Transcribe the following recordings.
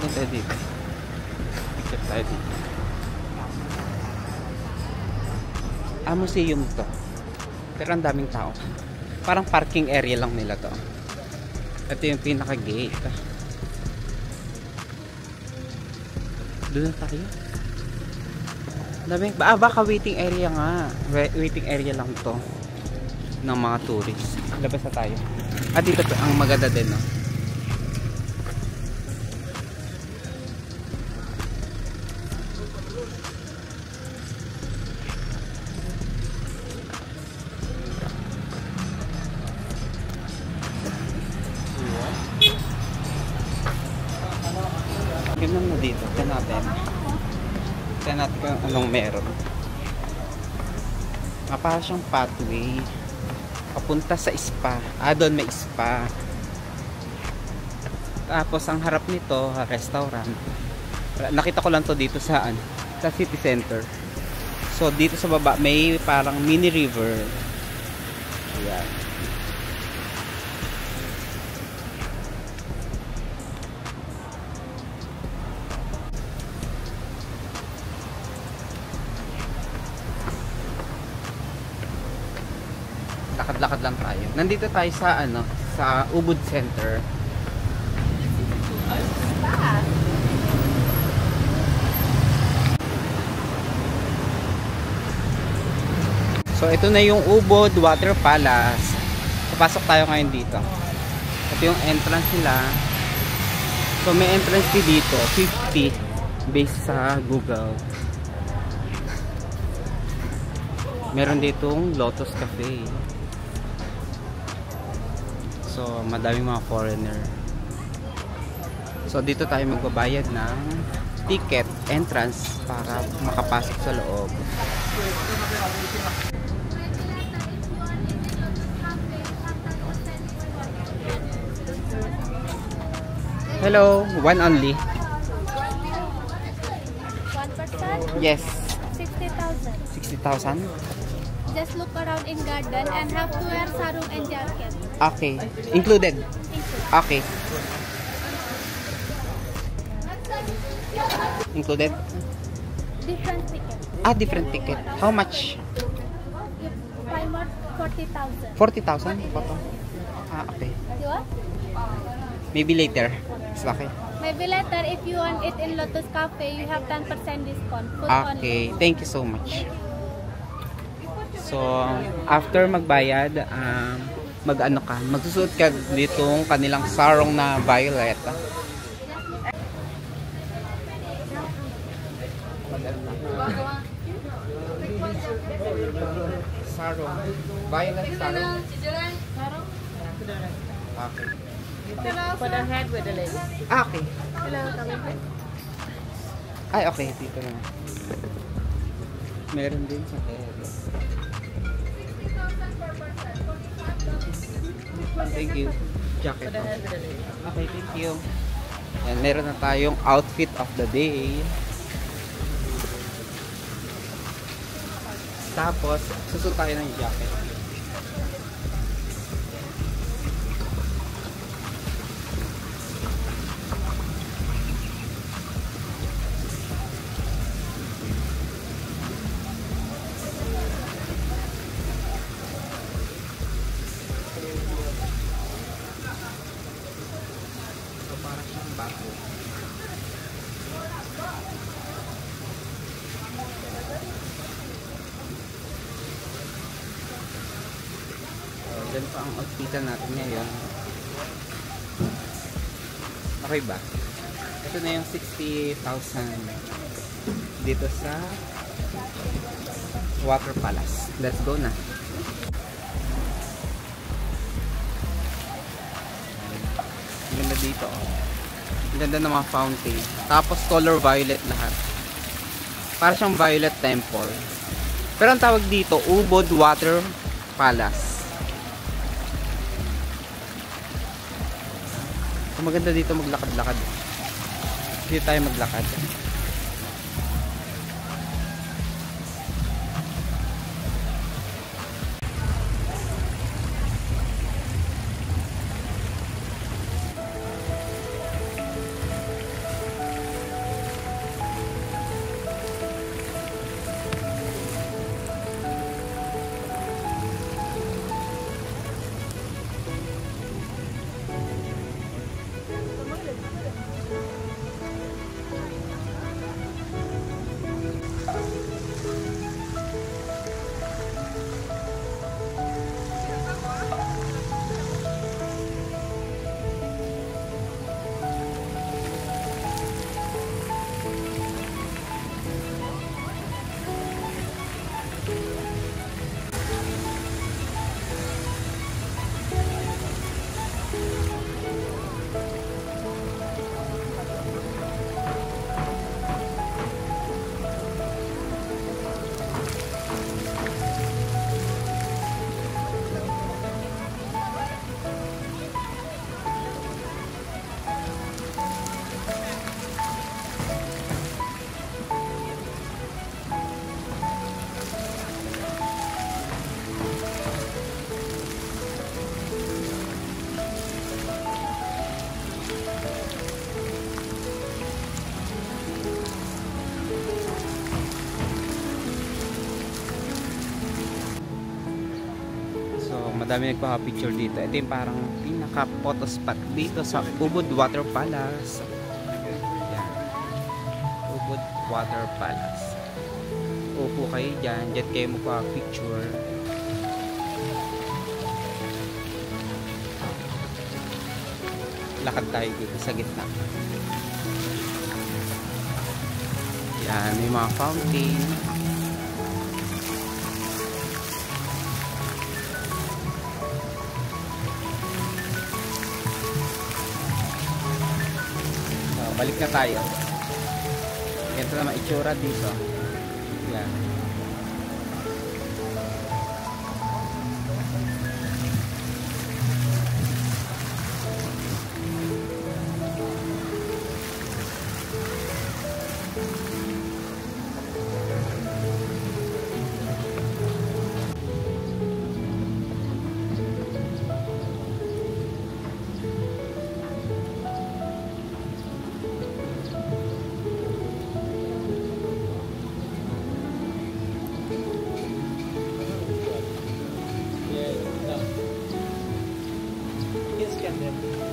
din tayo dito. Picture tayo dito. Museum to. Pero ang daming tao. Parang parking area lang nila to. Ito yung pinaka-gate. Doon na tayo. Baka waiting area nga. Waiting area lang to ng mga tourists. Labas na tayo. Dito ang maganda din, no? Ganun na dito. Tignan natin kung anong meron. Para siyang pathway papunta sa spa. Doon may spa. Tapos ang harap nito, restaurant. Nakita ko lang to dito sa city center. So dito sa baba may parang mini river. Ayan. Lakad-lakad lang tayo. Nandito tayo sa sa Ubud Center. So ito na yung Ubud Water Palace. Papasok tayo ngayon dito. Ito yung entrance nila. So may entrance fee dito, 50 based sa Google. Meron ditong Lotus Cafe. So madaming mga foreigner. So dito tayo magbabayad ng ticket entrance para makapasok sa loob. Hello, one only. 1%? Yes. 60,000. 60,000? Just look around in garden and have to wear sarong and jacket. Okay. Included? Okay. Included? Different ticket. Different ticket. How much? 40,000. 40,000? Photo? Okay. You want? Maybe later. It's okay. Maybe later if you want it in Lotus Cafe, you have 10% discount. Food Okay. only. Thank you so much. So, after magbayad, magsusuot ka ditong kanilang sarong na violet. Sarong. Violet sarong. Okay. For the head with the legs. Okay. Hello, kami. Ay, okay. Dito na. Meron din sa head. Thank you. Jacket. Okay, thank you. Yan, meron na tayong outfit of the day. Tapos, susuot tayo ng jacket. So, parang siyang bago. Ganito ang outfitan natin ngayon. Okay ba? Ito na yung 60,000 dito sa Water Palace. Let's go na. Ang ganda dito. Ang ganda ng mga fountain. Tapos color violet lahat. Para siyang violet temple. Pero ang tawag dito, Ubud Water Palace. Maganda dito maglakad-lakad. Dito tayo maglakad. Dami nagpapapicture dito. Ito yung parang pinaka photo spot dito sa Ubud Water Palace. Yan. Ubud Water Palace. Upo kayo dyan. Diyan kayo magpapapicture. Lakad tayo dito sa gitna. Yan. May mga fountain. Balik na tayo. Ito naman itsura dito. Yan.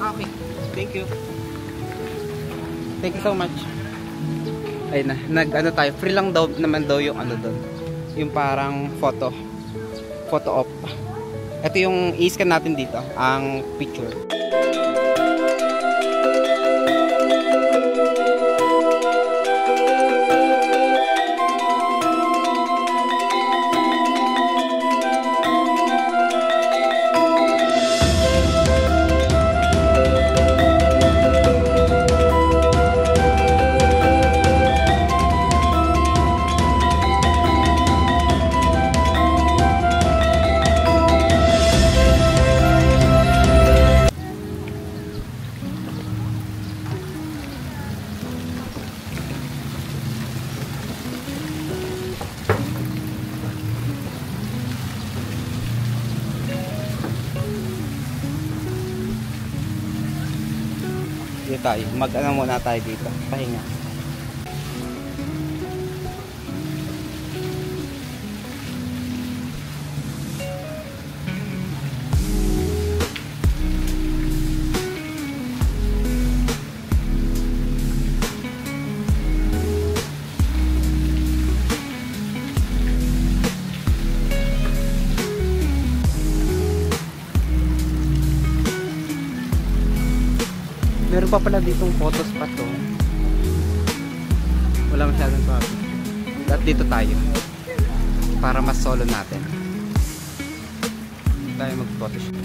Okay. Thank you. Thank you so much. Ay na, nag-ano tayo, free lang daw naman daw yung ano doon. Yung parang photo op. Ito yung i-scan natin dito, ang picture. Dito tayo, mag-ano muna tayo dito, pahinga. Meron pa pala ditong photo spot to. Wala masyadong traffic. At dito tayo. Para mas solo natin. Dito tayo mag-photoshoot.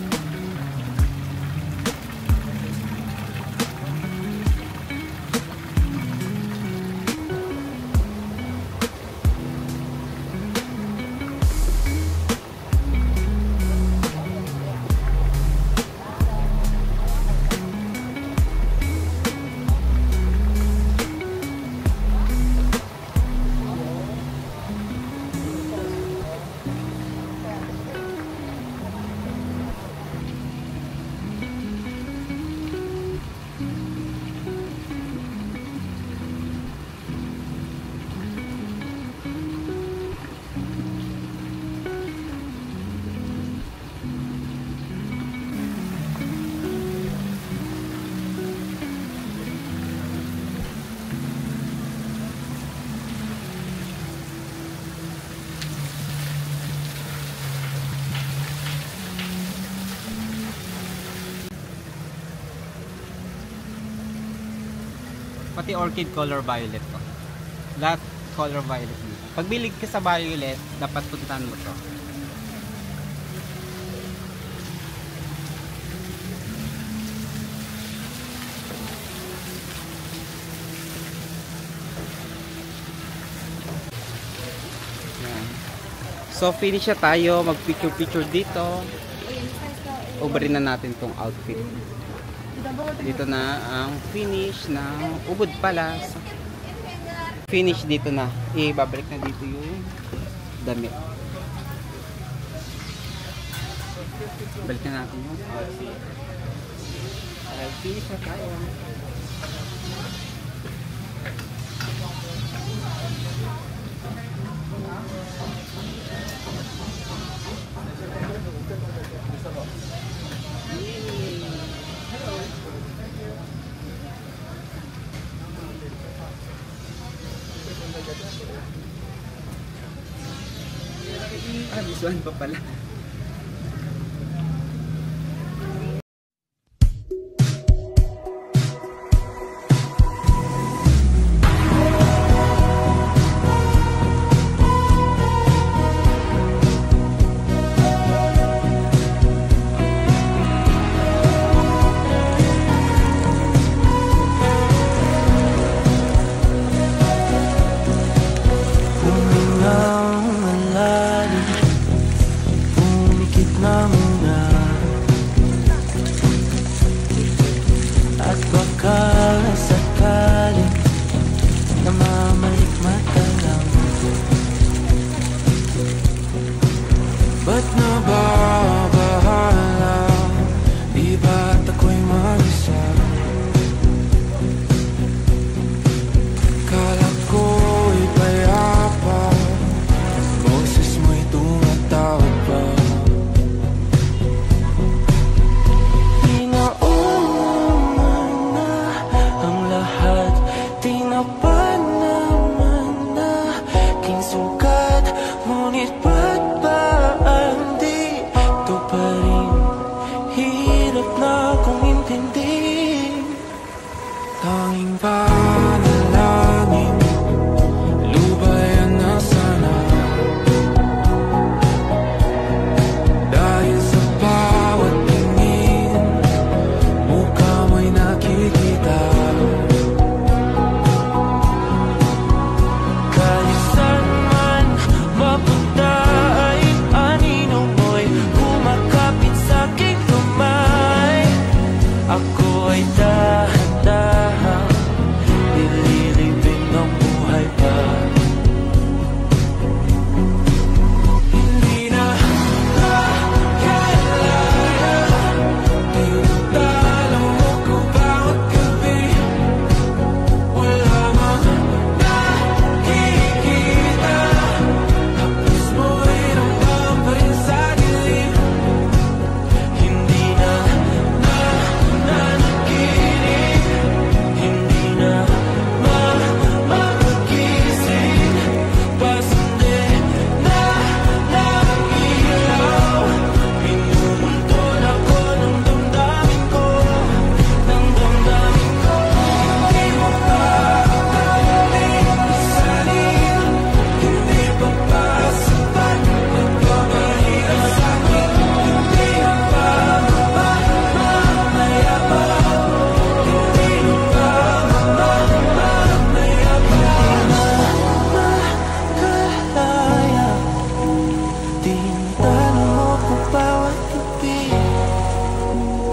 Pati orchid color violet to. Lahat color violet dito. Pag bilig ka sa violet, dapat puntahan mo to. Yan. So finish na tayo, mag picture dito. Ubarin na natin tong outfit. Dito na ang finish ng Ubud Palace. Finish dito na. Ibabalik na dito yung damit. Balik na natin yung outfit. Finish na tayo. 1 pa pala.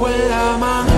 Wala mang